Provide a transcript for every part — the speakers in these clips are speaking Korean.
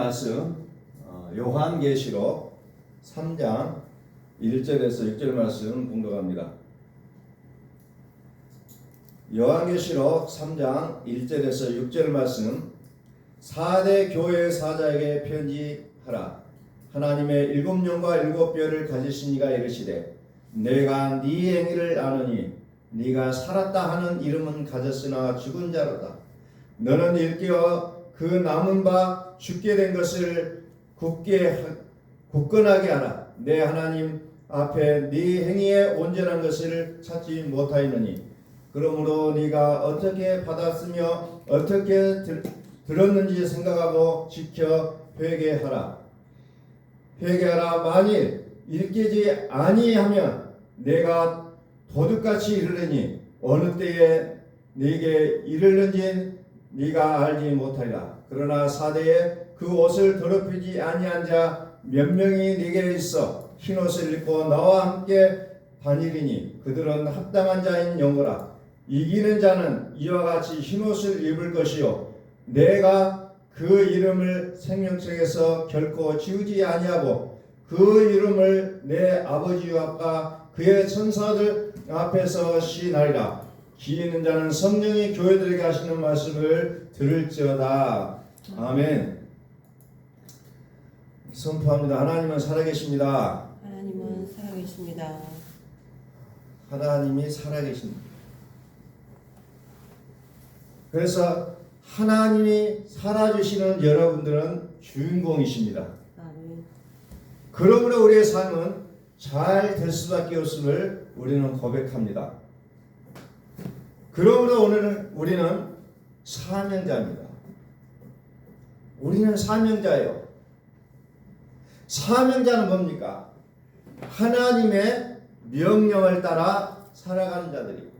말씀 요한계시록 3장 1절에서 6절 말씀 공독합니다. 요한계시록 3장 1절에서 6절 말씀. 4대 교회 사자에게 편지하라. 하나님의 7영과 7뼈를 가지신 이가 이르시되 내가 네 행위를 아노니 네가 살았다 하는 이름은 가졌으나 죽은 자로다. 너는 일깨어 그 남은 바 죽게 된 것을 굳건하게 하라. 내 하나님 앞에 네 행위의 온전한 것을 찾지 못하였느니 그러므로 네가 어떻게 받았으며 어떻게 들었는지 생각하고 지켜 회개하라. 만일 일깨지 아니하면 내가 도둑같이 이르르니 어느 때에 네게 이르는지 네가 알지 못하리라. 그러나 사대에 그 옷을 더럽히지 아니한 자 몇 명이 네게 있어 흰옷을 입고 나와 함께 다니리니 그들은 합당한 자인 영어라. 이기는 자는 이와 같이 흰옷을 입을 것이요 내가 그 이름을 생명책에서 결코 지우지 아니하고 그 이름을 내 아버지 앞과 그의 천사들 앞에서 시인하리라. 기 있는 자는 성령이 교회들에게 하시는 말씀을 들을지어다. 아멘. 선포합니다. 하나님은 살아계십니다. 하나님은 살아계십니다. 하나님이 살아계십니다. 그래서 하나님이 살아주시는 여러분들은 주인공이십니다. 아멘. 그러므로 우리의 삶은 잘 될 수밖에 없음을 우리는 고백합니다. 그러므로 오늘 우리는 사명자입니다. 우리는 사명자예요. 사명자는 뭡니까? 하나님의 명령을 따라 살아가는 자들이고,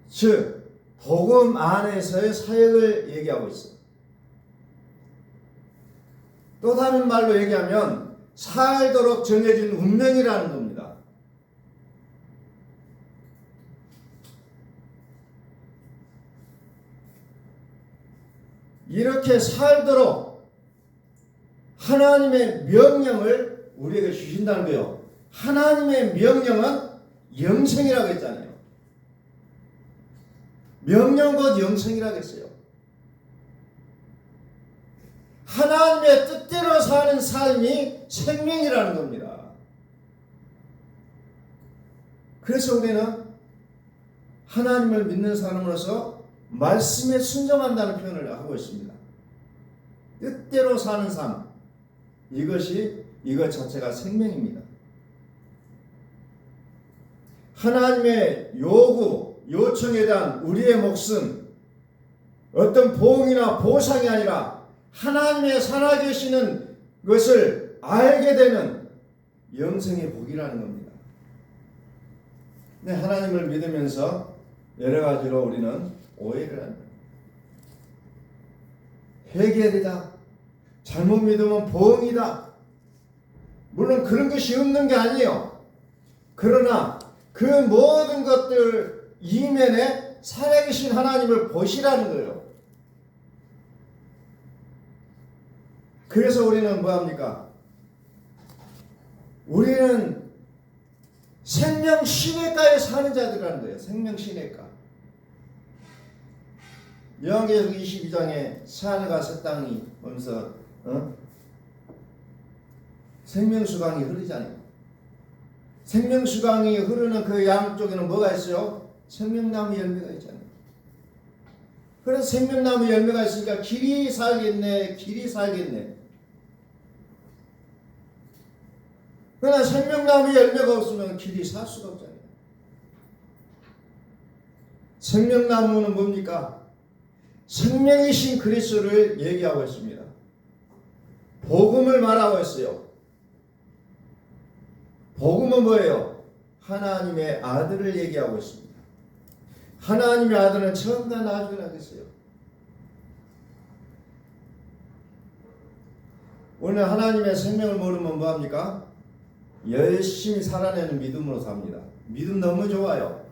즉 복음 안에서의 사역을 얘기하고 있어요. 또 다른 말로 얘기하면 살도록 정해진 운명이라는 겁니다. 이렇게 살도록 하나님의 명령을 우리에게 주신다는 거예요. 하나님의 명령은 영생이라고 했잖아요. 명령 곧 영생이라고 했어요. 하나님의 뜻대로 사는 삶이 생명이라는 겁니다. 그래서 우리는 하나님을 믿는 사람으로서 말씀에 순종한다는 표현을 하고 있습니다. 뜻대로 사는 삶, 이것 자체가 생명입니다. 하나님의 요청에 대한 우리의 몫은 어떤 보응이나 보상이 아니라 하나님의 살아계시는 것을 알게 되는 영생의 복이라는 겁니다. 근데 하나님을 믿으면서 여러 가지로 우리는 오해를 합니다. 회개이다. 잘못 믿으면 보응이다. 물론 그런 것이 없는 게 아니에요. 그러나 그 모든 것들 이면에 살아계신 하나님을 보시라는 거예요. 그래서 우리는 뭐합니까? 우리는 생명시내가에 사는 자들이라는 거예요. 생명시내가. 요한계시록 22장에 새하늘과 새 땅이 보면서 생명수강이 흐르잖아요. 생명수강이 흐르는 그 양쪽에는 뭐가 있어요? 생명나무 열매가 있잖아요. 그래서 생명나무 열매가 있으니까 길이 살겠네. 그러나 생명나무 열매가 없으면 길이 살 수가 없잖아요. 생명나무는 뭡니까? 생명이신 그리스도를 얘기하고 있습니다. 복음을 말하고 있어요. 복음은 뭐예요? 하나님의 아들을 얘기하고 있습니다. 하나님의 아들은 처음과 나중에 하겠어요. 오늘 하나님의 생명을 모르면 뭐합니까? 열심히 살아내는 믿음으로 삽니다. 믿음 너무 좋아요.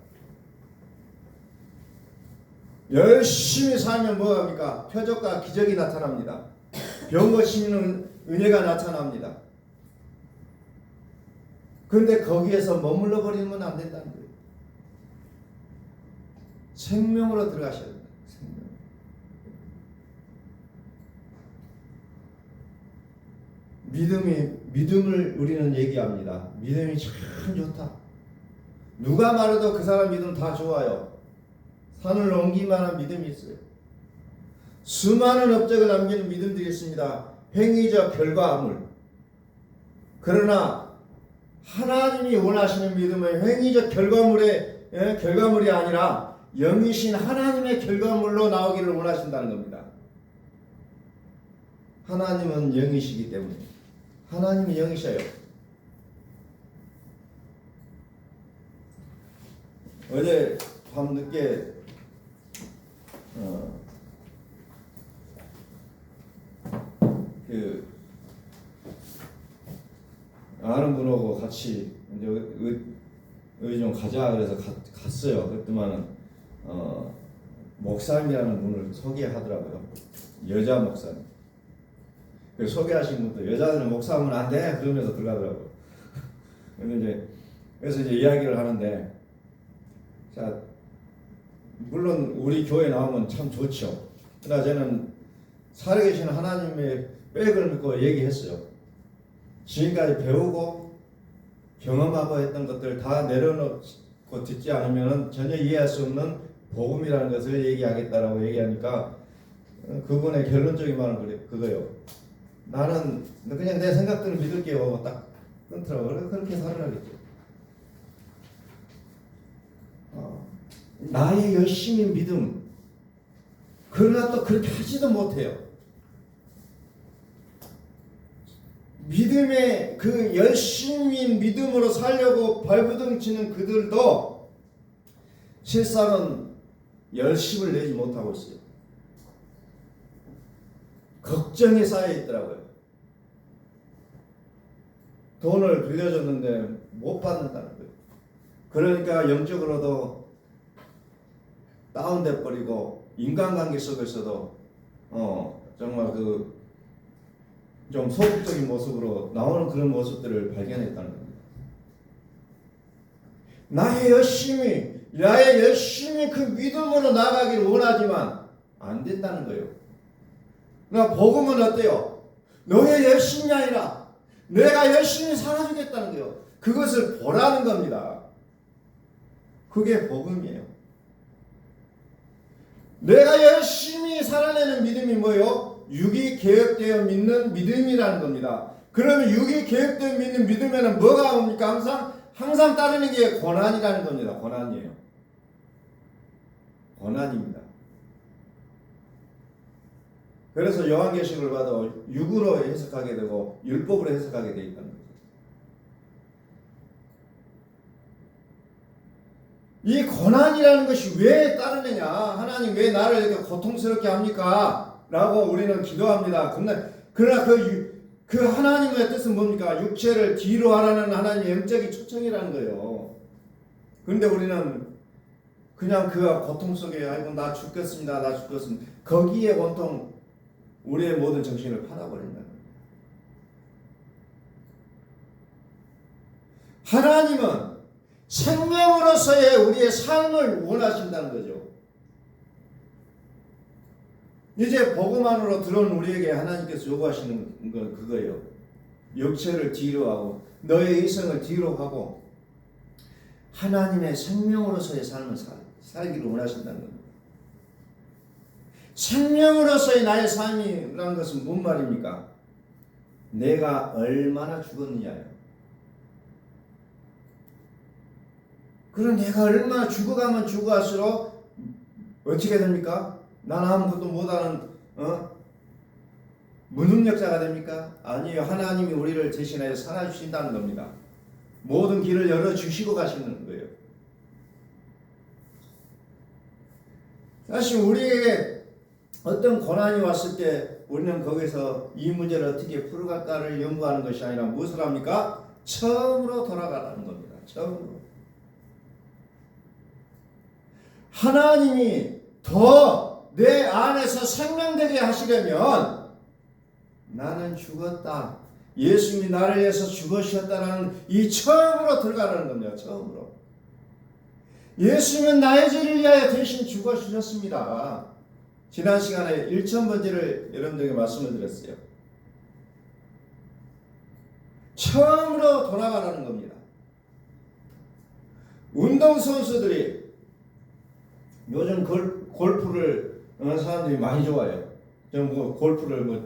열심히 살면 뭐가 합니까? 표적과 기적이 나타납니다. 병 고치는 은혜가 나타납니다. 그런데 거기에서 머물러 버리면 안 된다는 거예요. 생명으로 들어가셔야 됩니다. 생명. 믿음을 우리는 얘기합니다. 믿음이 참 좋다. 누가 말해도 그 사람 믿음 다 좋아요. 산을 넘길 만한 믿음이 있어요. 수많은 업적을 남기는 믿음들이 있습니다. 행위적 결과물. 그러나 하나님이 원하시는 믿음은 행위적 결과물이 아니라 영이신 하나님의 결과물로 나오기를 원하신다는 겁니다. 하나님은 영이시기 때문에. 하나님이 영이셔요. 어제 밤늦게 아는 분하고 같이 이제 어디 좀 가자 그래서 갔어요. 그랬더만은 목사님이라는 분을 소개하더라고요. 여자 목사님. 그 소개하신 분도 여자들은 목사하면 안 돼 그러면서 들어가더라고요. 그래서 이제 이야기를 하는데, 자 물론 우리 교회 나오면 참 좋죠. 그러나 저는 살아계신 하나님의 백을 믿고 얘기했어요. 지금까지 배우고 경험하고 했던 것들 다 내려놓고 듣지 않으면 전혀 이해할 수 없는 복음이라는 것을 얘기하겠다라고 얘기하니까 그분의 결론적인 말은 그거예요. 나는 그냥 내 생각들을 믿을게요. 딱 끊더라고요. 그렇게 살아야겠죠. 나의 열심히 믿음. 그러나 또 그렇게 하지도 못해요. 믿음의 그 열심히 믿음으로 살려고 발부둥치는 그들도 실상은 열심을 내지 못하고 있어요. 걱정이 쌓여 있더라고요. 돈을 빌려줬는데 못 받는다는 거예요. 그러니까 영적으로도 다운돼 버리고 인간관계 속에서도 정말 좀 소극적인 모습으로 나오는 그런 모습들을 발견했다는 겁니다. 나의 열심히 그 믿음으로 나가기를 원하지만 안 된다는 거예요. 그러니까 복음은 어때요? 너의 열심이 아니라 내가 열심히 살아주겠다는 거예요. 그것을 보라는 겁니다. 그게 복음이에요. 내가 열심히 살아내는 믿음이 뭐예요? 육이 개혁되어 믿는 믿음이라는 겁니다. 그러면 육이 개혁되어 믿는 믿음에는 뭐가 옵니까? 항상 따르는 게 고난이라는 겁니다. 고난이에요. 고난입니다. 그래서 요한계시록을 봐도 육으로 해석하게 되고 율법으로 해석하게 되어 있다는 거죠. 이 고난이라는 것이 왜 따르느냐? 하나님 왜 나를 이렇게 고통스럽게 합니까? 라고 우리는 기도합니다. 그러나 그 하나님의 뜻은 뭡니까? 육체를 뒤로 하라는 하나님의 영적인 초청이라는 거예요. 그런데 우리는 그냥 그 고통 속에 아이고 나 죽겠습니다. 거기에 온통 우리의 모든 정신을 팔아버린다는 거예요. 하나님은 생명으로서의 우리의 삶을 원하신다는 거죠. 이제 복음 안으로 들어온 우리에게 하나님께서 요구하시는 건 그거예요. 육체를 뒤로 하고 너의 이성을 뒤로 하고 하나님의 생명으로서의 삶을 살기를 원하신다는 겁니다. 생명으로서의 나의 삶이라는 것은 뭔 말입니까? 내가 얼마나 죽었느냐요. 그럼 내가 얼마나 죽어가면 죽어갈수록 어떻게 됩니까? 나는 아무것도 못하는 무능력자가 됩니까? 아니요. 하나님이 우리를 대신하여 살아주신다는 겁니다. 모든 길을 열어주시고 가시는 거예요. 사실 우리에게 어떤 고난이 왔을 때 우리는 거기서 이 문제를 어떻게 풀어갈까를 연구하는 것이 아니라 무엇을 합니까? 처음으로 돌아가라는 겁니다. 처음으로. 하나님이 더 내 안에서 생명되게 하시려면 나는 죽었다. 예수님이 나를 위해서 죽으셨다는 이 처음으로 들어가는 겁니다. 처음으로. 예수님은 나의 죄를 위하여 대신 죽어주셨습니다. 지난 시간에 1000번째를 여러분들에게 말씀을 드렸어요. 처음으로 돌아가라는 겁니다. 운동선수들이 요즘 골프를 사람들이 많이 좋아해요. 저는 골프를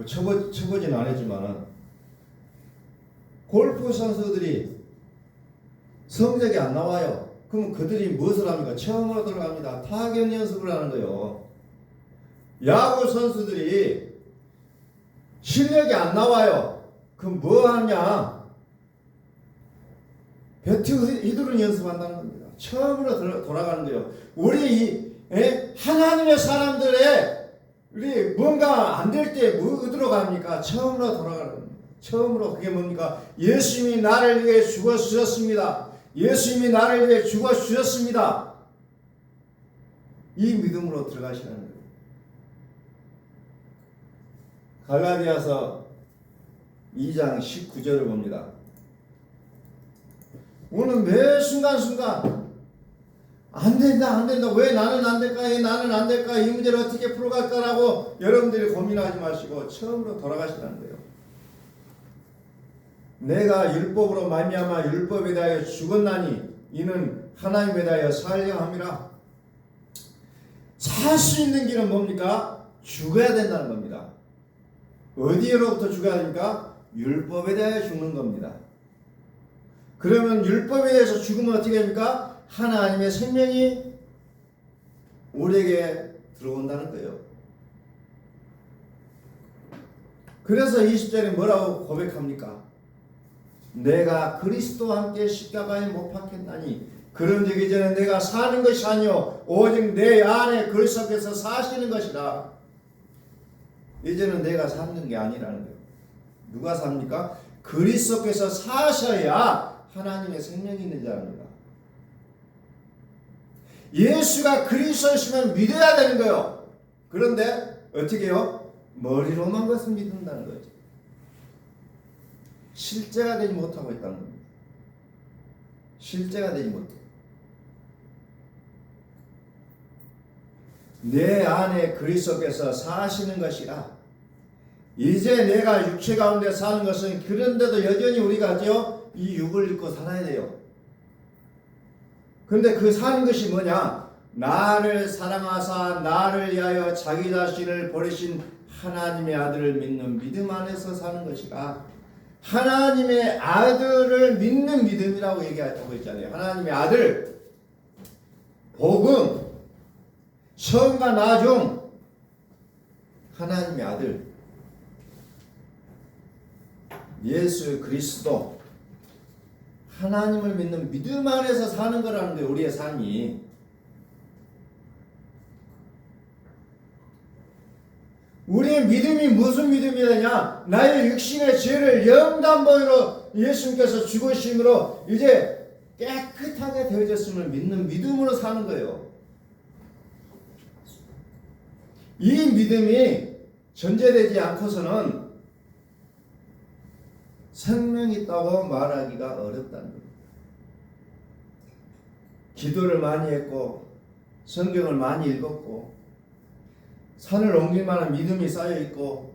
쳐보지는 않았지만 골프 선수들이 성적이 안 나와요. 그럼 그들이 무엇을 합니까? 처음으로 들어갑니다. 타격 연습을 하는 거예요. 야구 선수들이 실력이 안 나와요. 그럼 뭐 하냐? 배트 휘두르는 연습한다는 겁니다. 처음으로 돌아가는 거예요. 우리 하나님의 사람들의 우리 뭔가 안 될 때 뭐 어디로 갑니까? 처음으로 돌아가는 겁니다. 처음으로 그게 뭡니까? 예수님이 나를 위해 죽어주셨습니다. 예수님이 나를 위해 죽어주셨습니다. 이 믿음으로 들어가시라는 거예요. 갈라디아서 2장 19절을 봅니다. 오늘 매 순간순간 안 된다. 왜 나는 안 될까? 왜 나는 안 될까? 이 문제를 어떻게 풀어갈까라고 여러분들이 고민하지 마시고 처음으로 돌아가시라는 거예요. 내가 율법으로 말미암아 율법에 대하여 죽었나니 이는 하나님에 대하여 살려 함이라. 살 수 있는 길은 뭡니까? 죽어야 된다는 겁니다. 어디로부터 죽어야 됩니까? 율법에 대하여 죽는 겁니다. 그러면 율법에 대해서 죽으면 어떻게 됩니까? 하나님의 생명이 우리에게 들어온다는 거예요. 그래서 20절에 뭐라고 고백합니까? 내가 그리스도와 함께 십자가에 못 박혔나니 그런즉 이제는 내가 사는 것이 아니요 오직 내 안에 그리스도께서 사시는 것이라. 이제는 내가 사는 게 아니라는 거예요. 누가 삽니까? 그리스도께서 사셔야 하나님의 생명이 있는 자입니다. 예수가 그리스도이시면 믿어야 되는 거예요. 그런데 어떻게 해요? 머리로만 것을 믿는다는 거죠. 실제가 되지 못하고 있다는 겁니다. 실제가 되지 못해요. 내 안에 그리스도께서 사시는 것이라. 이제 내가 육체 가운데 사는 것은 그런데도 여전히 우리가죠 이 육을 입고 살아야 돼요. 그런데 그 사는 것이 뭐냐? 나를 사랑하사 나를 위하여 자기 자신을 버리신 하나님의 아들을 믿는 믿음 안에서 사는 것이라. 하나님의 아들을 믿는 믿음이라고 얘기하고 있잖아요. 하나님의 아들, 복음, 처음과 나중, 하나님의 아들, 예수 그리스도, 하나님을 믿는 믿음 안에서 사는 거라는 거예요. 우리의 삶이. 우리의 믿음이 무슨 믿음이냐? 나의 육신의 죄를 영단번으로 예수님께서 죽으심으로 이제 깨끗하게 되어졌음을 믿는 믿음으로 사는 거예요. 이 믿음이 전제되지 않고서는 생명이 있다고 말하기가 어렵다는 겁니다. 기도를 많이 했고 성경을 많이 읽었고 산을 옮길 만한 믿음이 쌓여 있고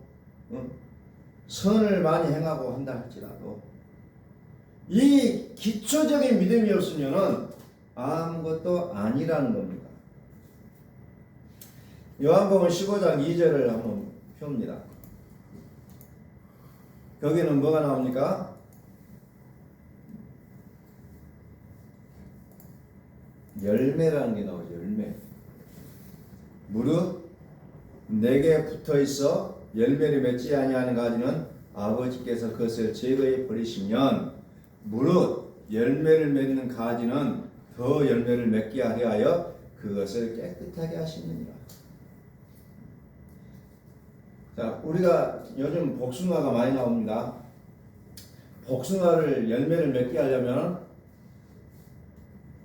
선을 많이 행하고 한다 할지라도 이 기초적인 믿음이 없으면 아무것도 아니라는 겁니다. 요한복음 15장 2절을 한번 펴봅니다. 거기는 뭐가 나옵니까? 열매라는 게 나오죠. 열매. 무릇 내게 붙어 있어 열매를 맺지 아니하는 가지는 아버지께서 그것을 제거해 버리시면 무릇 열매를 맺는 가지는 더 열매를 맺게 하려 하여 그것을 깨끗하게 하시느니라. 자, 우리가 요즘 복숭아가 많이 나옵니다. 복숭아를 열매를 맺게 하려면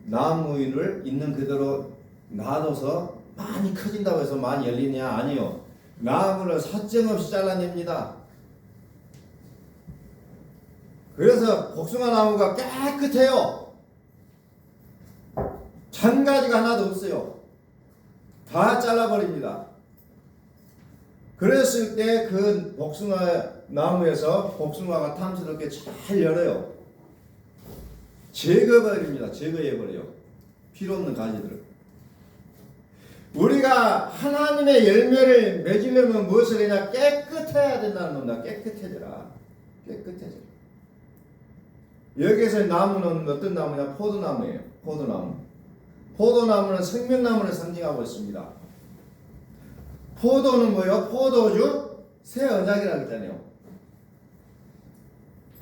나무를 있는 그대로 놔둬서 많이 커진다고 해서 많이 열리냐? 아니요. 나무를 사정없이 잘라냅니다. 그래서 복숭아 나무가 깨끗해요. 잔가지가 하나도 없어요. 다 잘라버립니다. 그랬을 때 그 복숭아 나무에서 복숭아가 탐스럽게 잘 열어요. 제거버립니다. 제거해버려요. 필요 없는 가지들을. 우리가 하나님의 열매를 맺으려면 무엇을 해야 깨끗해야 된다는 겁니다. 깨끗해져라. 깨끗해져라. 여기서 나무는 어떤 나무냐? 포도나무예요. 포도나무. 포도나무는 생명나무를 상징하고 있습니다. 포도는 뭐예요? 포도주, 새 언약이라고 했잖아요.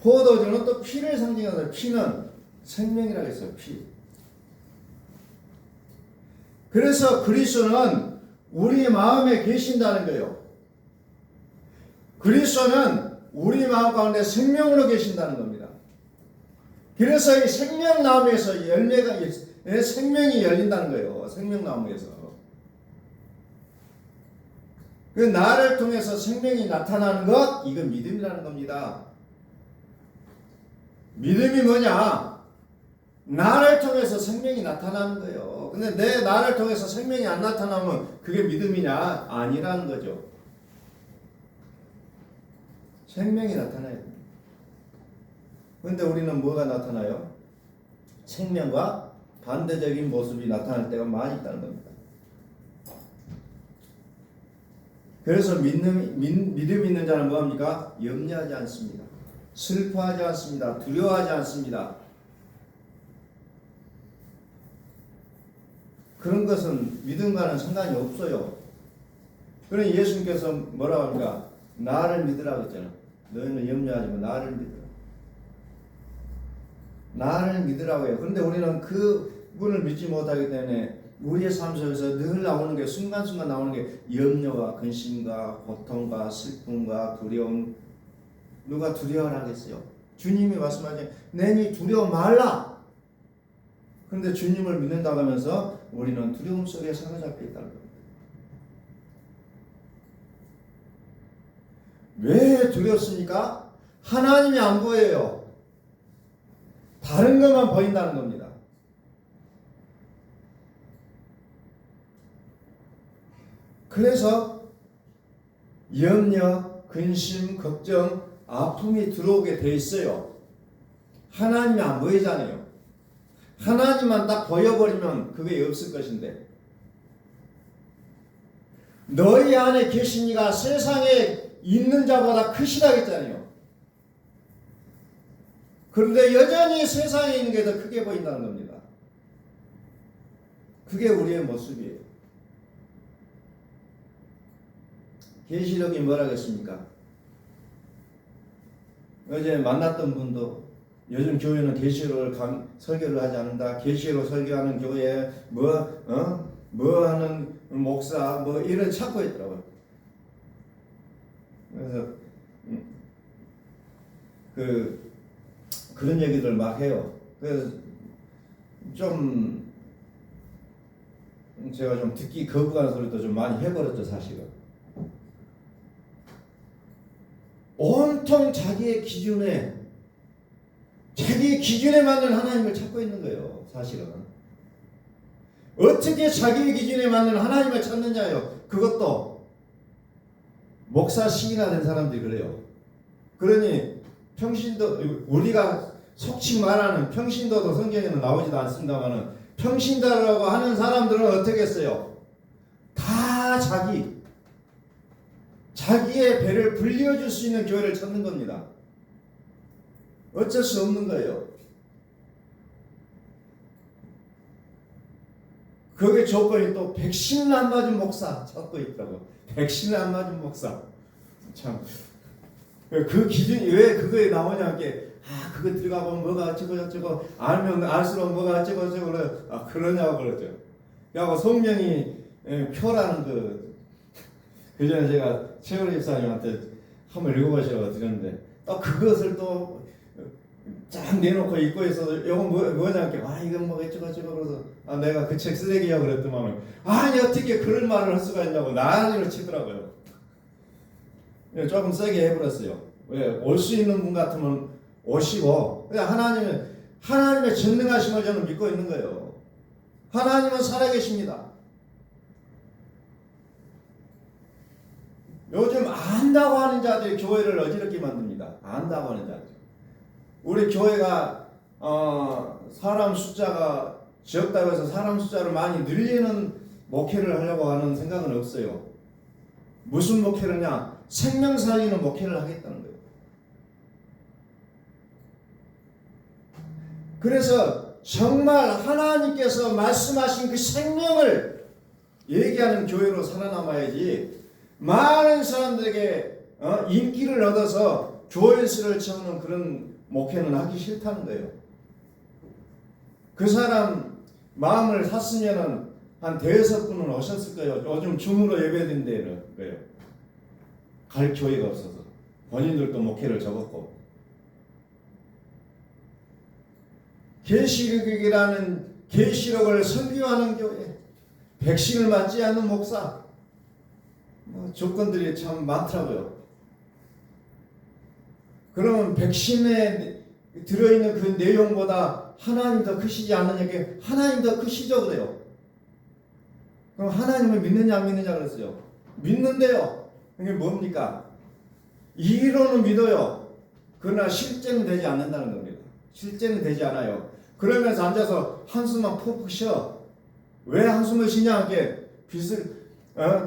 포도주는 또 피를 상징하는, 피는 생명이라고 했어요. 피. 그래서 그리스도는 우리 마음에 계신다는 거예요. 그리스도는 우리 마음 가운데 생명으로 계신다는 겁니다. 그래서 이 생명나무에서 열매가, 생명이 열린다는 거예요. 생명나무에서. 그 나를 통해서 생명이 나타나는 것, 이건 믿음이라는 겁니다. 믿음이 뭐냐? 나를 통해서 생명이 나타나는 거예요. 근데 내 나를 통해서 생명이 안 나타나면 그게 믿음이냐? 아니라는 거죠. 생명이 나타나야 됩니다. 그런데 우리는 뭐가 나타나요? 생명과 반대적인 모습이 나타날 때가 많이 있다는 겁니다. 그래서 믿음 있는 자는 뭐합니까? 염려하지 않습니다. 슬퍼하지 않습니다. 두려워하지 않습니다. 그런 것은 믿음과는 상관이 없어요. 그러니 예수님께서 뭐라고 합니까? 나를 믿으라고 했잖아. 너희는 염려하지 마. 나를 믿으라. 나를 믿으라고 해요. 그런데 우리는 그 분을 믿지 못하기 때문에 우리의 삶 속에서 늘 나오는 게, 순간순간 나오는 게 염려와 근심과 고통과 슬픔과 두려움. 누가 두려워라 하겠어요? 주님이 말씀하신 내니 두려워 말라. 그런데 주님을 믿는다고 하면서 우리는 두려움 속에 사로잡혀 있다는 겁니다. 왜 두렵습니까? 하나님이 안 보여요. 다른 것만 보인다는 겁니다. 그래서 염려, 근심, 걱정, 아픔이 들어오게 돼 있어요. 하나님이 안 보이잖아요. 하나님만 딱 보여버리면 그게 없을 것인데, 너희 안에 계신 이가 세상에 있는 자보다 크시다 했잖아요. 그런데 여전히 세상에 있는 게 더 크게 보인다는 겁니다. 그게 우리의 모습이에요. 계시록이 뭐라 그랬습니까? 어제 만났던 분도 요즘 교회는 계시록을 설교를 하지 않는다. 계시록 설교하는 교회 뭐 하는 목사 뭐 이런 찾고 있더라고요. 그래서 그런 얘기들 막 해요. 그래서 좀 제가 좀 듣기 거부하는 소리도 좀 많이 해버렸죠, 사실은. 온통 자기의 기준에 맞는 하나님을 찾고 있는 거예요, 사실은. 어떻게 자기의 기준에 맞는 하나님을 찾느냐요. 그것도 목사 시기나 된 사람들이 그래요. 그러니 평신도, 우리가 속칭 말하는 평신도도 성경에는 나오지도 않습니다만은, 평신도라고 하는 사람들은 어떻게 했어요? 다 자기의 배를 불려줄 수 있는 교회를 찾는 겁니다. 어쩔 수 없는 거예요. 그게 조건이 또 백신을 안 맞은 목사 찾고 있다고. 백신을 안 맞은 목사. 참. 그 기준이 왜 그거에 나오냐, 게 그거 들어가 보면 뭐가 어쩌고 알면 알수록 뭐가 어쩌고 그래. 그러냐고 그러죠. 야, 성령이 표라는 그 전에 제가 최우리 집사님한테 한번 읽어보시라고 드렸는데, 또 그것을 또 쫙 내놓고 입구에서 이건 뭐냐 이렇게 이건 뭐 어쩌고저쩌고 그래서 내가 그 책 쓰레기야 그랬더만 아니 어떻게 그런 말을 할 수가 있냐고 난리를 치더라고요. 조금 세게 해버렸어요. 왜? 올 수 있는 분 같으면 오시고 그냥 하나님의 전능하심을 저는 믿고 있는 거예요. 하나님은 살아계십니다. 요즘 안다고 하는 자들이 교회를 어지럽게 만듭니다. 안다고 하는 자들. 우리 교회가 사람 숫자가 적다고 해서 사람 숫자를 많이 늘리는 목회를 하려고 하는 생각은 없어요. 무슨 목회를냐? 생명 살리는 목회를 하겠다는 거예요. 그래서 정말 하나님께서 말씀하신 그 생명을 얘기하는 교회로 살아남아야지 많은 사람들에게 인기를 얻어서 조회수를 채우는 그런 목회는 하기 싫다는 거예요. 그 사람 마음을 샀으면은 한 대여섯 분은 오셨을 거예요. 요즘 줌으로 예배드린다는 거예요. 갈 교회가 없어서 본인들도 목회를 접었고 계시록이라는 계시록을 설교하는 교회, 백신을 맞지 않는 목사, 조건들이 참 많더라고요. 그러면 백신에 들어있는 그 내용보다 하나님 더 크시지 않느냐? 하나님 더 크시죠 그래요. 그럼 하나님을 믿느냐 안 믿느냐 그랬어요. 믿는데요. 이게 뭡니까? 이론은 믿어요. 그러나 실제는 되지 않는다는 겁니다. 실제는 되지 않아요. 그러면서 앉아서 한숨만 푹푹 쉬어. 왜 한숨을 쉬냐? 이게 빚을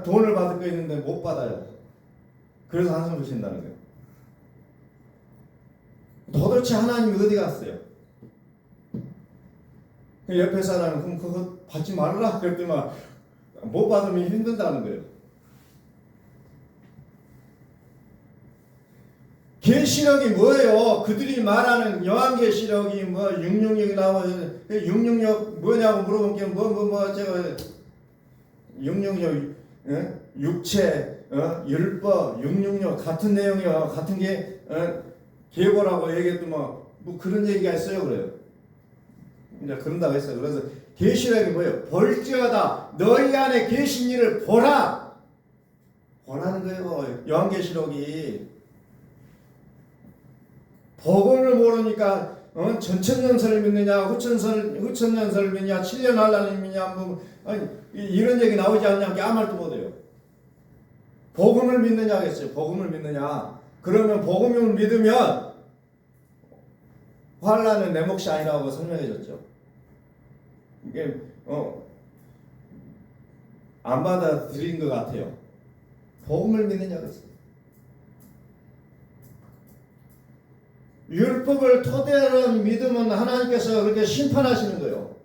돈을 받을 거 있는데 못 받아요. 그래서 한숨을 쉰다는 거예요. 도대체 하나님이 어디 갔어요? 옆에 사람은 그럼 그거 받지 말라 그랬더니 못 받으면 힘든다는 거예요. 계시록이 뭐예요? 그들이 말하는 요한계시록이 666이 나오면 666 뭐냐고 물어본 게 제가 666 육체 율법 666 같은 내용이요. 같은 게 계보라고 얘기했더니 뭐 그런 얘기가 있어요 그래요. 이제 그런다고 했어요. 그래서 계시록이 뭐예요? 볼지어다 너희 안에 계신 이를 보라. 보라는 거예요. 요한계시록이 복음을 모르니까 전천년설을 믿느냐 후천년설을 믿느냐 7년 한란을 믿느냐 이런 얘기 나오지 않냐 아무 말도 못해요. 복음을 믿느냐 하겠어요. 복음을 믿느냐. 그러면 복음을 믿으면 환란은 내 몫이 아니라고 설명해 줬죠. 이게 안 받아들인 것 같아요. 복음을 믿느냐 그랬어요. 율법을 토대로 믿으면 하나님께서 그렇게 심판하시는 거예요.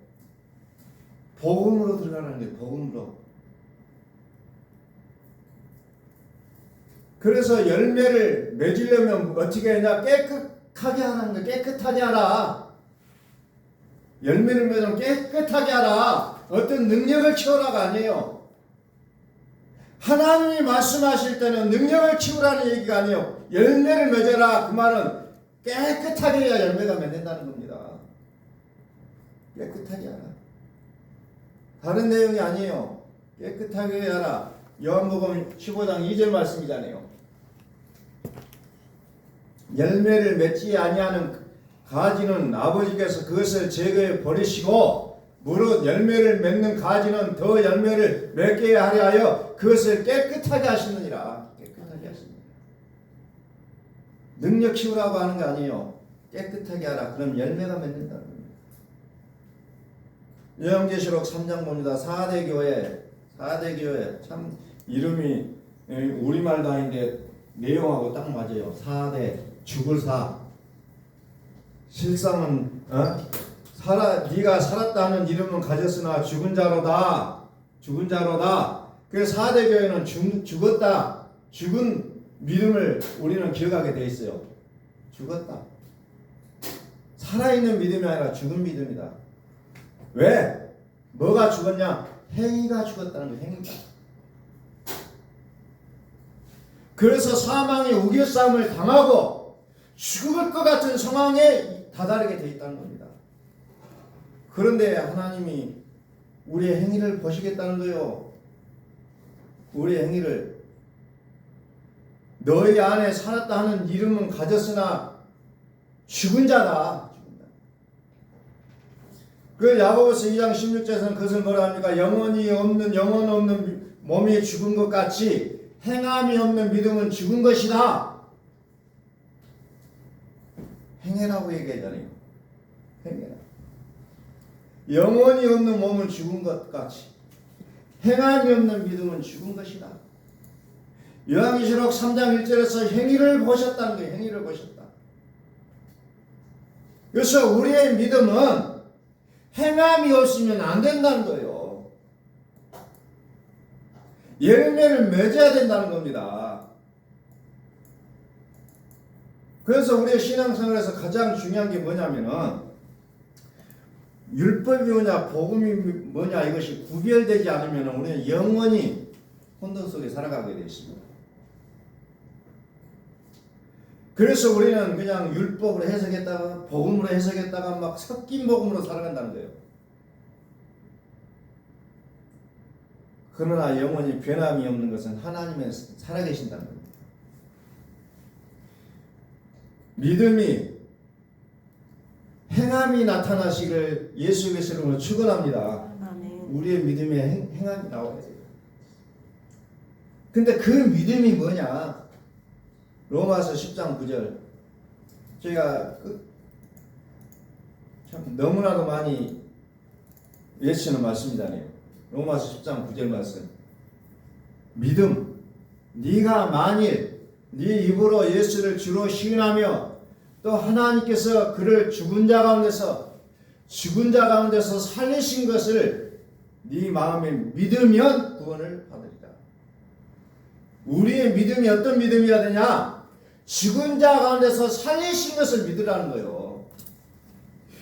복음으로 들어가는 거예요. 복음으로. 그래서 열매를 맺으려면 어떻게 하냐? 깨끗하게 하는 거예요. 깨끗하게 하라. 열매를 맺으면 깨끗하게 하라. 어떤 능력을 키우라가 아니에요. 하나님이 말씀하실 때는 능력을 키우라는 얘기가 아니에요. 열매를 맺어라. 그 말은 깨끗하게 해야 열매가 맺는다는 겁니다. 깨끗하게 하라. 다른 내용이 아니에요. 깨끗하게 하라. 요한복음 15장 2절 말씀이잖아요. 열매를 맺지 아니하는 가지는 아버지께서 그것을 제거해 버리시고 무릇 열매를 맺는 가지는 더 열매를 맺게 하려 하여 그것을 깨끗하게 하시느니라. 깨끗하게 하시느니라. 능력 키우라고 하는 거 아니에요. 깨끗하게 하라. 그럼 열매가 맺는다는 겁니다. 요한계시록 3장 봅니다. 4대 교회 참 이름이 우리말도 아닌데 내용하고 딱 맞아요. 4대 죽을 사. 실상은 네가 살았다는 이름은 가졌으나 죽은 자로다. 그래서 4대 교회는 죽었다. 죽은 믿음을 우리는 기억하게 돼 있어요. 죽었다. 살아있는 믿음이 아니라 죽은 믿음이다. 왜? 뭐가 죽었냐? 행위가 죽었다는 거예요. 행위가. 그래서 사망의 우겨싸움을 당하고 죽을 것 같은 상황에 다르게 되어 있다는 겁니다. 그런데 하나님이 우리의 행위를 보시겠다는 거예요. 우리의 행위를. 너희 안에 살았다 하는 이름은 가졌으나 죽은 자다. 그 야고보서 2장 16절에서는 그것을 뭐라 합니까? 영원 없는 몸이 죽은 것 같이 행함이 없는 믿음은 죽은 것이다. 행해라고 얘기하잖아요. 행해라. 영원히 없는 몸은 죽은 것 같이 행함이 없는 믿음은 죽은 것이다. 요한계시록 3장 1절에서 행위를 보셨다는 거예요. 행위를 보셨다. 그래서 우리의 믿음은 행함이 없으면 안 된다는 거예요. 열매를 맺어야 된다는 겁니다. 그래서 우리의 신앙생활에서 가장 중요한 게 뭐냐면은 율법이 뭐냐 복음이 뭐냐 이것이 구별되지 않으면 우리는 영원히 혼돈 속에 살아가게 되어 있습니다. 그래서 우리는 그냥 율법으로 해석했다가 복음으로 해석했다가 막 섞인 복음으로 살아간다는 거예요. 그러나 영원히 변함이 없는 것은 하나님의 살아계신다는 겁니다. 믿음이 행함이 나타나시길 예수 그리스도의 이름으로 축원합니다. 아멘. 우리의 믿음에 행함이 나와야 돼요. 근데 그 믿음이 뭐냐? 로마서 10장 9절. 저희가 참 너무나도 많이 외치는 말씀이잖아요. 로마서 10장 9절 말씀. 믿음. 네가 만일 네 입으로 예수를 주로 시인하며 또 하나님께서 그를 죽은 자 가운데서 살리신 것을 네 마음에 믿으면 구원을 받으리라. 우리의 믿음이 어떤 믿음이어야 되냐? 죽은 자 가운데서 살리신 것을 믿으라는 거예요.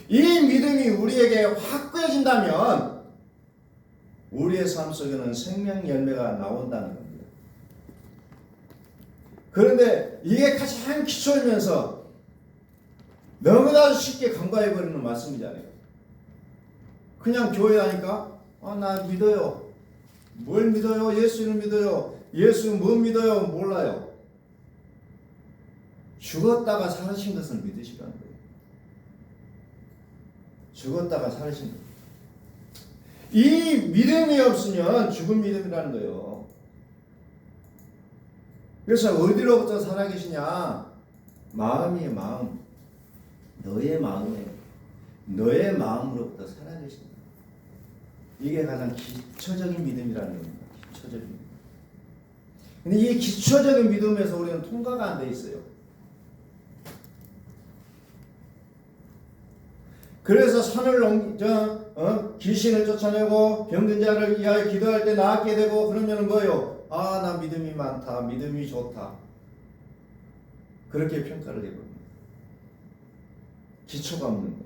이 믿음이 우리에게 확고해진다면 우리의 삶 속에는 생명 열매가 나온다는 겁니다. 그런데 이게 가장 기초이면서 너무나도 쉽게 간과해버리는 말씀이잖아요. 그냥 교회 다니까 나 믿어요. 뭘 믿어요? 예수를 믿어요. 예수 뭐 믿어요? 몰라요. 죽었다가 살으신 것을 믿으시라는 거예요. 죽었다가 살으신 것. 이 믿음이 없으면 죽은 믿음이라는 거예요. 그래서 어디로부터 살아계시냐? 마음이에요. 마음. 너의 마음에 너의 마음으로부터 살아계신다. 이게 가장 기초적인 믿음이라는 겁니다. 기초적인 믿음. 근데 이 기초적인 믿음에서 우리는 통과가 안 돼 있어요. 그래서 산을 귀신을 쫓아내고 병든 자를 위하여 기도할 때 낫게 되고 그러면 뭐예요? 나 믿음이 많다. 믿음이 좋다. 그렇게 평가를 해버립니다. 기초가 없는 거예요.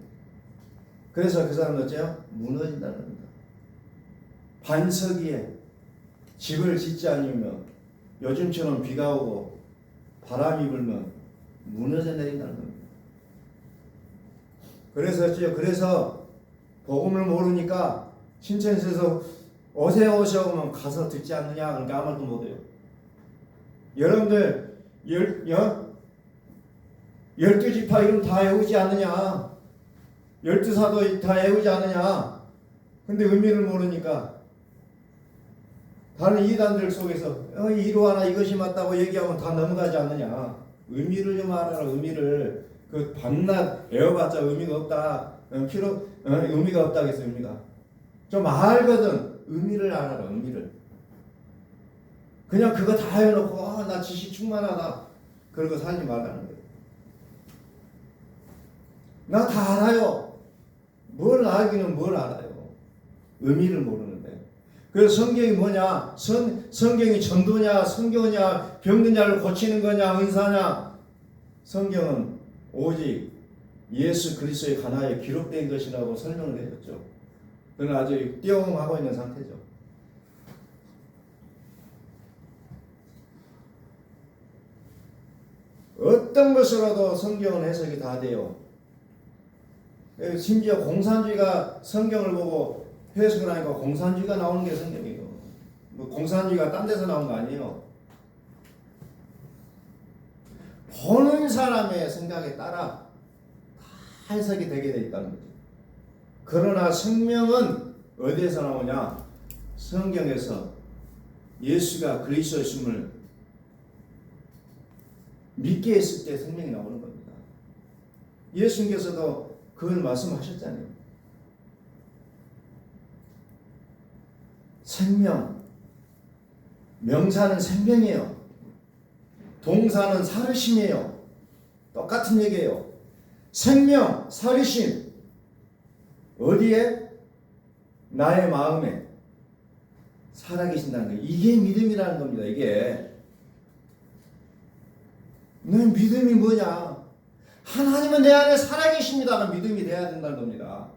그래서 그 사람은 어째요? 무너진다는 겁니다. 반석 위에 집을 짓지 않으면 요즘처럼 비가 오고 바람이 불면 무너져 내린다는 겁니다. 그래서 복음을 모르니까 신천에서 오세요 오면 가서 듣지 않느냐? 그러니까 아무 말도 못해요. 여러분들 12지파 이름 다 외우지 않느냐? 12사도 다 외우지 않느냐? 근데 의미를 모르니까 다른 이단들 속에서 이러하나 이것이 맞다고 얘기하면 다 넘어가지 않느냐? 의미를 좀 알아라. 의미를. 그 밤낮 외워봤자 의미가 없다. 의미가 없다겠어. 의미가 좀 알거든. 의미를 알아라. 의미를. 그냥 그거 다 해놓고 나 지식 충만하다 그러고 살지 말라는 거예요. 나 다 알아요. 뭘 알기는 뭘 알아요. 의미를 모르는데. 그래서 성경이 뭐냐? 성경이 전도냐 성교냐 병든 자를 고치는 거냐 은사냐? 성경은 오직 예수 그리스도에 관하여 기록된 것이라고 설명을 해줬죠. 그는 아주 띄엄하고 있는 상태죠. 어떤 것으로도 성경은 해석이 다 돼요. 심지어 공산주의가 성경을 보고 해석을 하니까 공산주의가 나오는 게 성경이에요. 뭐 공산주의가 딴 데서 나온 거 아니에요. 보는 사람의 생각에 따라 다 해석이 되게 돼 있다는 거죠. 그러나 생명은 어디에서 나오냐? 성경에서 예수가 그리스도이심을 믿게 했을 때 생명이 나오는 겁니다. 예수님께서도 그걸 말씀하셨잖아요. 생명, 명사는 생명이에요. 동사는 살으심이에요. 똑같은 얘기예요. 생명, 살으심. 어디에? 나의 마음에 살아계신다는 거예요. 이게 믿음이라는 겁니다. 이게. 너 믿음이 뭐냐? 하나님은 내 안에 살아계십니다가 믿음이 돼야 된다는 겁니다.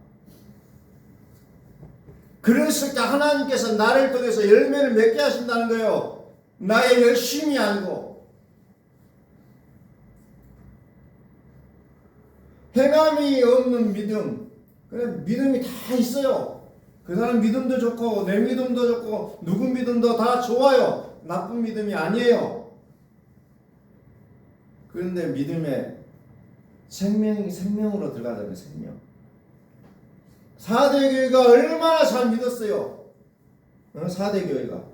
그랬을 때 하나님께서 나를 통해서 열매를 맺게 하신다는 거예요. 나의 열심이 아니고. 행함이 없는 믿음. 그래, 믿음이 다 있어요. 그 사람 믿음도 좋고 내 믿음도 좋고 누구 믿음도 다 좋아요. 나쁜 믿음이 아니에요. 그런데 믿음에 생명으로 들어가자면 생명. 4대 교회가 얼마나 잘 믿었어요. 4대 교회가.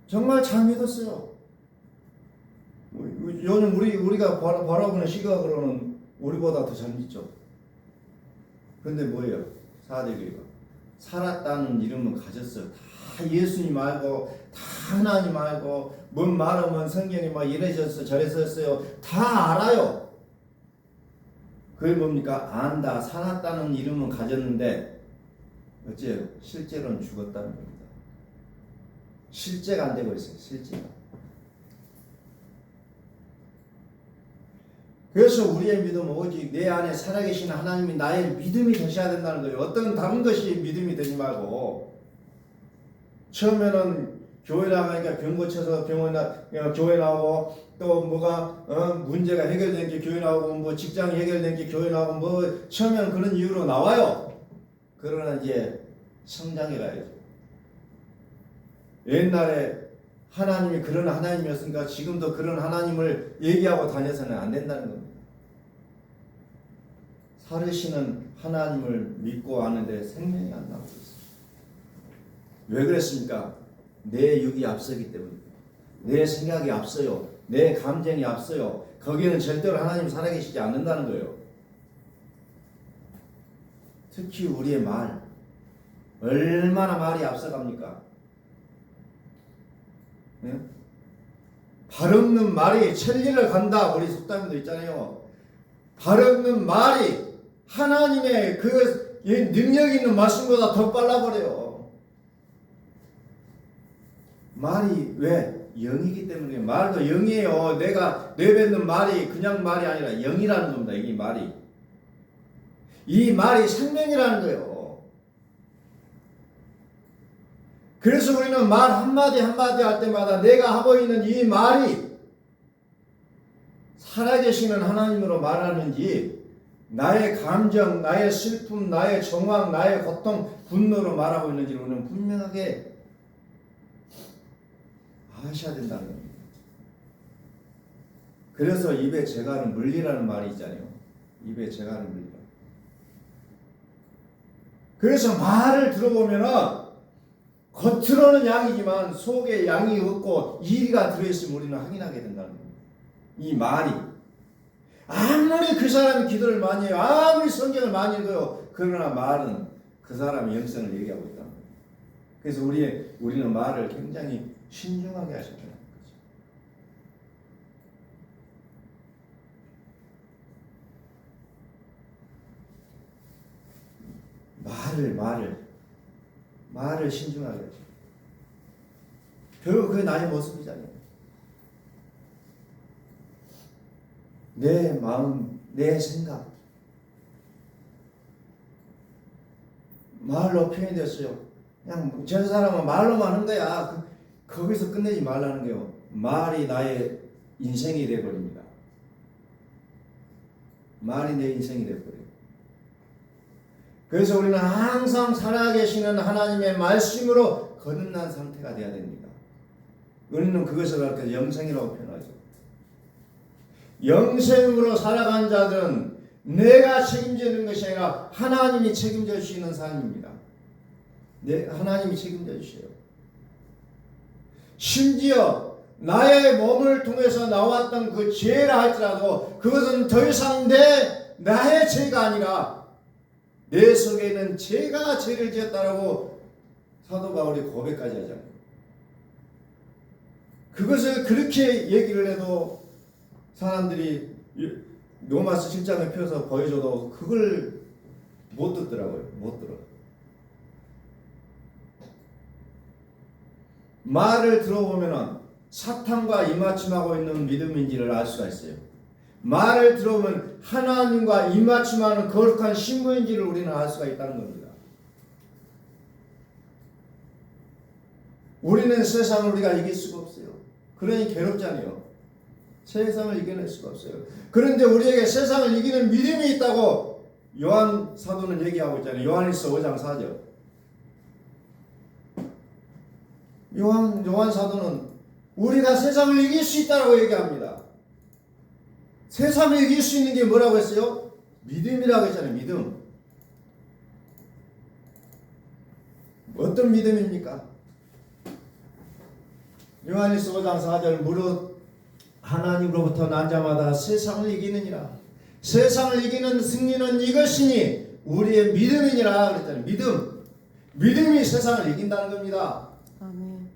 정말 잘 믿었어요. 요즘 우리가 바라보는 시각으로는 우리보다 더 잘 믿죠. 그런데 뭐예요? 4대 교회가 살았다는 이름은 가졌어요. 다 예수님 알고 다 하나님 알고 뭔 말하면 성경이 막 이래졌어 저래졌어요. 다 알아요. 그게 뭡니까? 안다. 살았다는 이름은 가졌는데 어째요? 실제로는 죽었다는 겁니다. 실제가 안 되고 있어요. 실제가. 그래서 우리의 믿음은 오직 내 안에 살아계신 하나님이 나의 믿음이 되셔야 된다는 거예요. 어떤 다른 것이 믿음이 되지 말고. 처음에는 교회 나가니까 병 고쳐서 교회 나오고 또 뭐가 문제가 해결된 게 교회 나오고 뭐 직장이 해결된 게 교회 나오고 뭐 처음에는 그런 이유로 나와요. 그러나 이제 성장해 가야죠. 옛날에 하나님이 그런 하나님이었으니까 지금도 그런 하나님을 얘기하고 다녀서는 안 된다는 겁니다. 살으시는 하나님을 믿고 아는데 생명이 안 나오고 있어요. 왜 그랬습니까? 내 육이 앞서기 때문입니다. 내 생각이 앞서요. 내 감정이 앞서요. 거기에는 절대로 하나님이 살아계시지 않는다는 거예요. 특히 우리의 말. 얼마나 말이 앞서갑니까? 네? 발 없는 말이 천리를 간다. 우리 속담에도 있잖아요. 발 없는 말이 하나님의 그 능력 있는 말씀보다 더 빨라버려요. 말이 왜? 영이기 때문에. 말도 영이에요. 내가 내뱉는 말이 그냥 말이 아니라 영이라는 겁니다. 이 말이. 이 말이 생명이라는 거예요. 그래서 우리는 말 한마디 한마디 할 때마다 내가 하고 있는 이 말이 살아계시는 하나님으로 말하는지 나의 감정, 나의 슬픔, 나의 정황, 나의 고통, 분노로 말하고 있는지를 우리는 분명하게 아셔야 된다는 겁니다. 그래서 입에 재갈은 물리라는 말이 있잖아요. 입에 재갈은 물리라. 그래서 말을 들어보면은 겉으로는 양이지만 속에 양이 없고 이리가 들어있으면 우리는 확인하게 된다는 겁니다. 이 말이 아무리 그 사람이 기도를 많이 해요. 아무리 성경을 많이 읽어요. 그러나 말은 그 사람의 영성을 얘기하고 있다는 거예요. 그래서 우리는 말을 굉장히 신중하게 하셔야 되는 거죠. 말을 신중하게 하죠. 결국 그게 나의 모습이잖아요. 내 마음, 내 생각. 말로 표현됐어요. 그냥 저 사람은 말로만 한 거야. 거기서 끝내지 말라는 거예요. 말이 나의 인생이 되어버립니다. 말이 내 인생이 되어버려요. 그래서 우리는 항상 살아계시는 하나님의 말씀으로 거듭난 상태가 되어야 됩니다. 우리는 그것을 가르쳐 영생이라고 표현하죠. 영생으로 살아간 자들은 내가 책임지는 것이 아니라 하나님이 책임져 주시는 삶입니다. 하나님이 책임져 주셔요. 심지어 나의 몸을 통해서 나왔던 그 죄라 할지라도 그것은 더 이상 나의 죄가 아니라 내 속에 있는 죄가 죄를 지었다라고 사도 바울이 고백까지 하잖아요. 그것을 그렇게 얘기를 해도 사람들이 로마서 7장에 펴서 보여줘도 그걸 못 듣더라고요. 못 들어. 말을 들어보면 사탄과 이맞춤하고 있는 믿음인지를 알 수가 있어요. 말을 들어보면 하나님과 이맞춤하는 거룩한 신부인지를 우리는 알 수가 있다는 겁니다. 우리는 세상을 우리가 이길 수가 없어요. 그러니 괴롭잖아요. 세상을 이겨낼 수가 없어요. 그런데 우리에게 세상을 이기는 믿음이 있다고 요한 사도는 얘기하고 있잖아요. 요한일서 5장 4절. 요한 사도는 우리가 세상을 이길 수 있다고 얘기합니다. 세상을 이길 수 있는 게 뭐라고 했어요? 믿음이라고 했잖아요. 믿음. 어떤 믿음입니까? 요한일서 5장 4절 무릇 하나님으로부터 난 자마다 세상을 이기느니라. 세상을 이기는 승리는 이것이니 우리의 믿음이니라 그랬잖아요. 믿음이 세상을 이긴다는 겁니다. 아멘.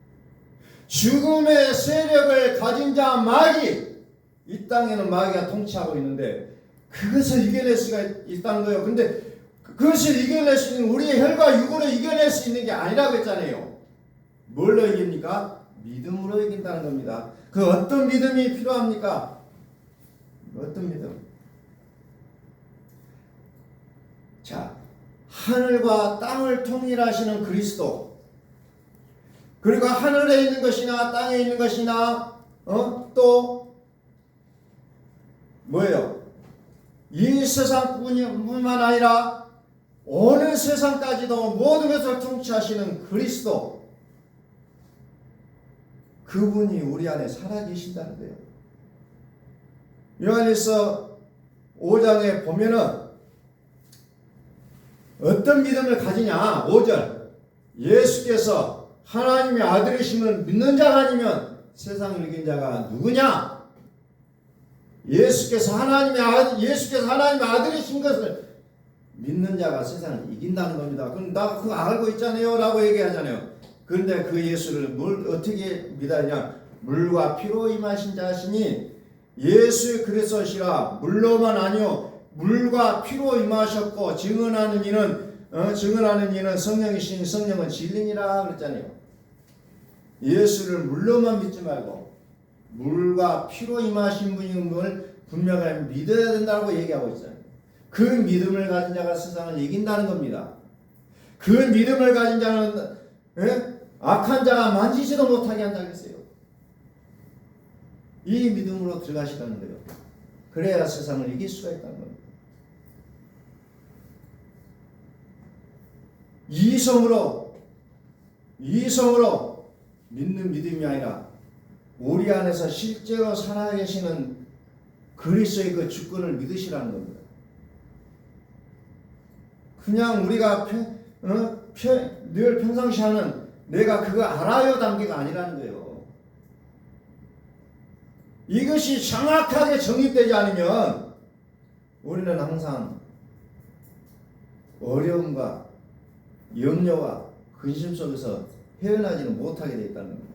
죽음의 세력을 가진 자 마귀, 이 땅에는 마귀가 통치하고 있는데 그것을 이겨낼 수가 있다는 거예요. 근데 그것을 이겨낼 수 있는 우리의 혈과 육으로 이겨낼 수 있는 게 아니라고 했잖아요. 뭘로 이깁니까? 믿음으로 이긴다는 겁니다. 그 어떤 믿음이 필요합니까? 어떤 믿음? 자, 하늘과 땅을 통일하시는 그리스도, 그리고 하늘에 있는 것이나 땅에 있는 것이나 또 뭐예요? 이 세상뿐만 아니라 어느 세상까지도 모든 것을 통치하시는 그리스도, 그분이 우리 안에 살아계신다는 거예요. 요한일서 5장에 보면은 어떤 믿음을 가지냐? 5절. 예수께서 하나님의 아들이심을 믿는 자가 아니면 세상을 이긴 자가 누구냐? 예수께서 하나님의 아들이신 것을 믿는 자가 세상을 이긴다는 겁니다. 그럼 나 그거 알고 있잖아요 라고 얘기하잖아요. 그런데 그 예수를 어떻게 믿었냐? 물과 피로 임하신 자시니 예수 그리스도시라. 물로만 아니요 물과 피로 임하셨고 증언하는 이는 성령이시니 성령은 진리니라 그랬잖아요. 예수를 물로만 믿지 말고 물과 피로 임하신 분임을 분명히 믿어야 된다고 얘기하고 있어요. 그 믿음을 가진 자가 세상을 이긴다는 겁니다. 그 믿음을 가진 자는 악한 자가 만지지도 못하게 한다고 했어요. 이 믿음으로 들어가시라는 거예요. 그래야 세상을 이길 수가 있다는 겁니다. 이성으로 믿는 믿음이 아니라 우리 안에서 실제로 살아계시는 그리스도의 그 주권을 믿으시라는 겁니다. 그냥 우리가 늘 평상시 하는 내가 그거 알아요 단계가 아니라는 거예요. 이것이 정확하게 정립되지 않으면 우리는 항상 어려움과 염려와 근심 속에서 헤어나지는 못하게 되어 있다는 겁니다.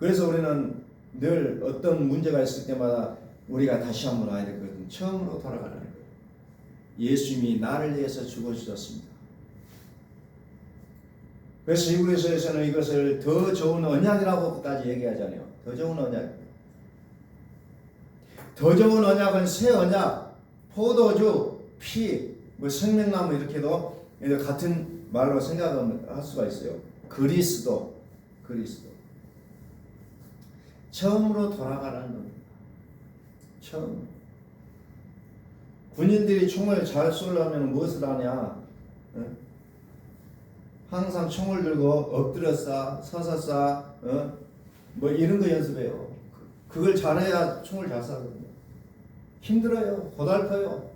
그래서 우리는 늘 어떤 문제가 있을 때마다 우리가 다시 한번 와야 될 것은 처음으로 돌아가라는 거예요. 예수님이 나를 위해서 죽어주셨습니다. 그래서 히브리서에서는 이것을 더 좋은 언약이라고까지 얘기하잖아요. 더 좋은 언약. 더 좋은 언약은 새 언약, 포도주, 피, 생명나무 이렇게도 같은 말로 생각할 수가 있어요. 그리스도. 처음으로 돌아가라는 겁니다. 처음. 군인들이 총을 잘 쏘려면 무엇을 하냐? 어? 항상 총을 들고 엎드려 쏴, 서서 쏴, 뭐 이런 거 연습해요. 그걸 잘해야 총을 잘 쏴거든요. 힘들어요. 고달퍼요.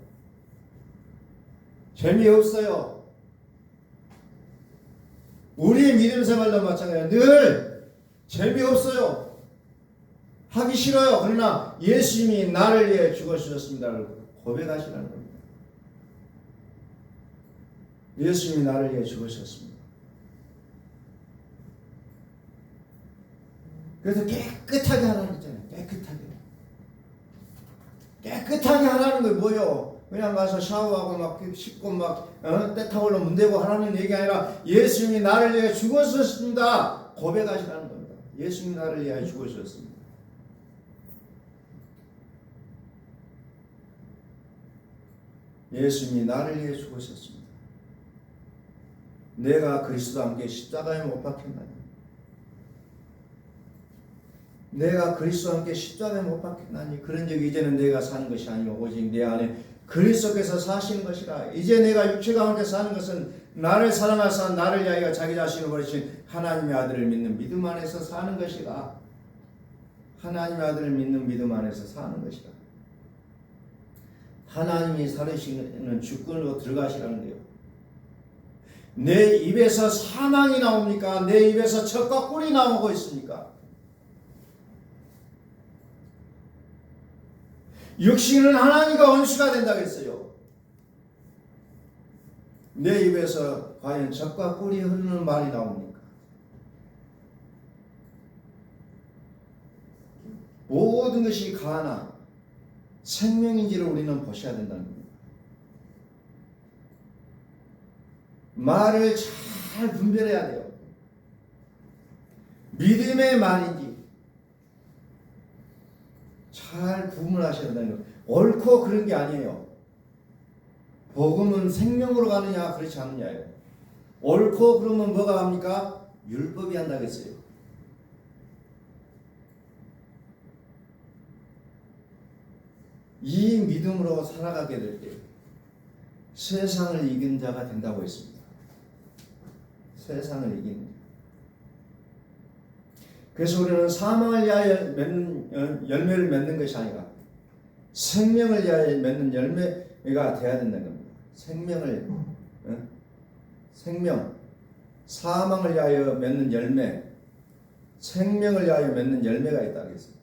재미없어요. 우리의 믿음 생활도 마찬가지예요. 늘 재미없어요. 하기 싫어요. 그러나 예수님이 나를 위해 죽으셨습니다를 고백하시라는 겁니다. 예수님이 나를 위해 죽으셨습니다. 그래서 깨끗하게 하라는 거잖아요. 깨끗하게 하라는 게 뭐예요? 그냥 가서 샤워하고 막 씻고 막 때타올로 문대고 하라는 얘기 아니라 예수님이 나를 위해 죽으셨습니다. 고백하시라는 겁니다. 예수님이 나를 위해 죽으셨습니다. 예수님이 나를 위해 죽으셨습니다. 내가 그리스도와 함께 십자가에 못 박혔나니? 내가 그리스도와 함께 십자가에 못 박혔나니? 그런즉 이제는 내가 사는 것이 아니요 오직 내 안에 그리스도께서 사시는 것이라. 이제 내가 육체 가운데 사는 것은 나를 사랑하사 나를 위하여 자기 자신을 버리신 하나님의 아들을 믿는 믿음 안에서 사는 것이라. 하나님의 아들을 믿는 믿음 안에서 사는 것이라. 하나님이 살으시는 주권으로 들어가시라는 거예요. 내 입에서 사망이 나옵니까? 내 입에서 척과 꿀이 나오고 있습니까? 육신은 하나님과 원수가 된다고 했어요. 내 입에서 과연 젖과 꿀이 흐르는 말이 나옵니까? 모든 것이 가나 생명인지를 우리는 보셔야 된다는 겁니다. 말을 잘 분별해야 돼요. 믿음의 말인지 잘 구분하셔야 된다는 거예요. 옳고 그런 게 아니에요. 복음은 생명으로 가느냐 그렇지 않느냐예요. 옳고 그러면 뭐가 합니까? 율법이 한다고 했어요. 이 믿음으로 살아가게 될 때 세상을 이긴 자가 된다고 했습니다. 세상을 이기는 자. 그래서 우리는 사망을 위하여 열매를 맺는 것이 아니라 생명을 위하여 맺는 열매가 되어야 된다는 겁니다. 생명, 사망을 위하여 맺는 열매, 생명을 위하여 맺는 열매가 있다고 했습니다.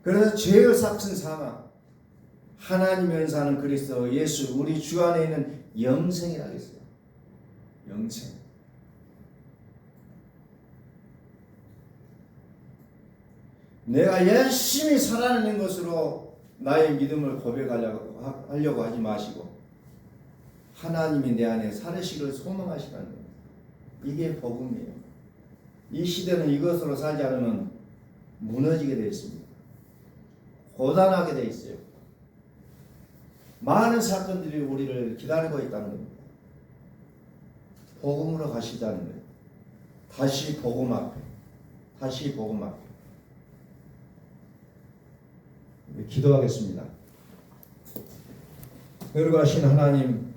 그래서 죄의 삭슨 사망, 하나님의 은사는 그리스도 예수 우리 주 안에 있는 영생이라고 했어요. 영생. 내가 열심히 살아내는 것으로 나의 믿음을 고백하려고 하지 마시고 하나님이 내 안에 살으시기를 소망하시라는 겁니다. 이게 복음이에요. 이 시대는 이것으로 살지 않으면 무너지게 되어 있습니다. 고단하게 되어 있어요. 많은 사건들이 우리를 기다리고 있다는 겁니다. 복음으로 가시자는 거예요. 다시 복음 앞에. 기도하겠습니다. 거룩하신 하나님,